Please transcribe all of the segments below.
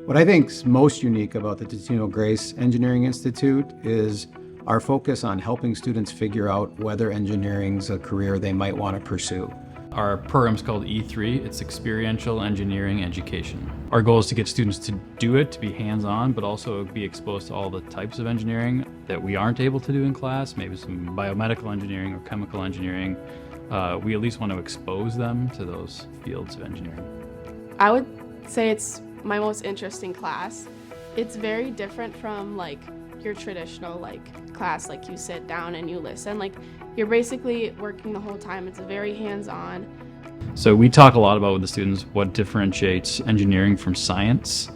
What I think is most unique about the Totino-Grace Engineering Institute is our focus on helping students figure out whether engineering is a career they might want to pursue. Our program's called E3. It's Experiential Engineering Education. Our goal is to get students to do it, to be hands-on, but also be exposed to all the types of engineering that we aren't able to do in class, maybe some biomedical engineering or chemical engineering. We at least want to expose them to those fields of engineering. I would say it's my most interesting class. It's very different from your traditional class, you sit down and you listen. You're basically working the whole time. It's very hands-on. So we talk a lot about with the students what differentiates engineering from science.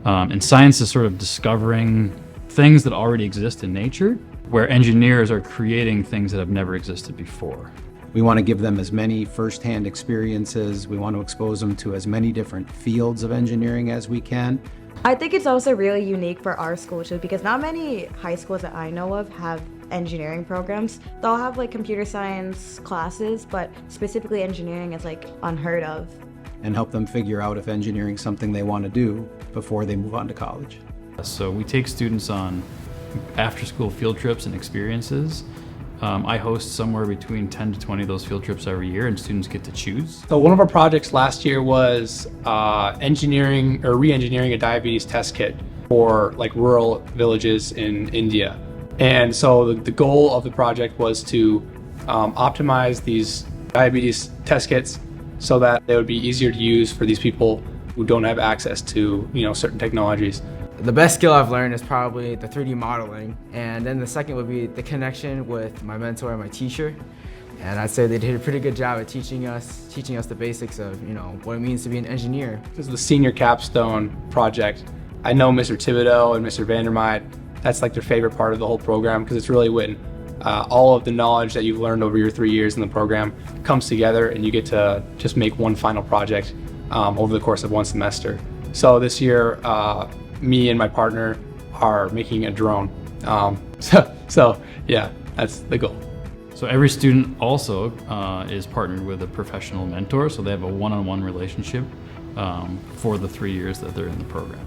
And science is sort of discovering things that already exist in nature, where engineers are creating things that have never existed before. We want to give them as many firsthand experiences. We want to expose them to as many different fields of engineering as we can. I think it's also really unique for our school too, because not many high schools that I know of have engineering programs. They'll have computer science classes, but specifically engineering is unheard of. And help them figure out if engineering is something they want to do before they move on to college. So we take students on after-school field trips and experiences. I host somewhere between 10 to 20 of those field trips every year, and students get to choose. So one of our projects last year was engineering or re-engineering a diabetes test kit for rural villages in India. And so the goal of the project was to optimize these diabetes test kits so that they would be easier to use for these people who don't have access to certain technologies. The best skill I've learned is probably the 3D modeling, and then the second would be the connection with my mentor and my teacher. And I'd say they did a pretty good job at teaching us the basics of what it means to be an engineer. This is the senior capstone project. I know Mr. Thibodeau and Mr. Vandermeid, that's their favorite part of the whole program, because it's really when all of the knowledge that you've learned over your 3 years in the program comes together and you get to just make one final project over the course of one semester. So this year, me and my partner are making a drone. So yeah, that's the goal. So every student also is partnered with a professional mentor, so they have a one-on-one relationship for the 3 years that they're in the program.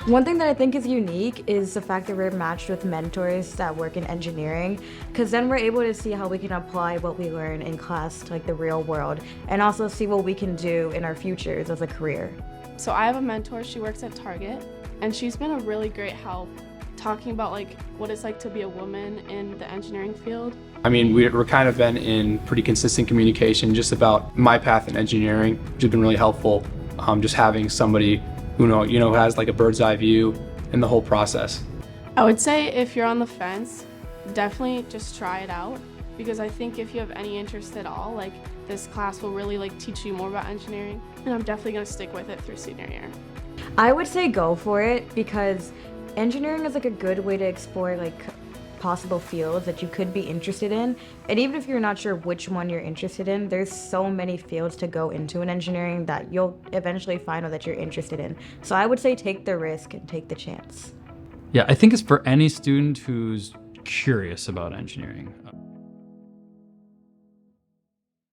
One thing that I think is unique is the fact that we're matched with mentors that work in engineering, because then we're able to see how we can apply what we learn in class to the real world, and also see what we can do in our futures as a career. So I have a mentor, she works at Target, and she's been a really great help talking about what it's like to be a woman in the engineering field. I mean, we're kind of been in pretty consistent communication just about my path in engineering, which has been really helpful. Just having somebody who has a bird's eye view in the whole process. I would say if you're on the fence, definitely just try it out, because I think if you have any interest at all, this class will really teach you more about engineering, and I'm definitely going to stick with it through senior year. I would say go for it, because engineering is a good way to explore possible fields that you could be interested in. And even if you're not sure which one you're interested in, there's so many fields to go into in engineering that you'll eventually find out that you're interested in. So I would say take the risk and take the chance. Yeah, I think it's for any student who's curious about engineering.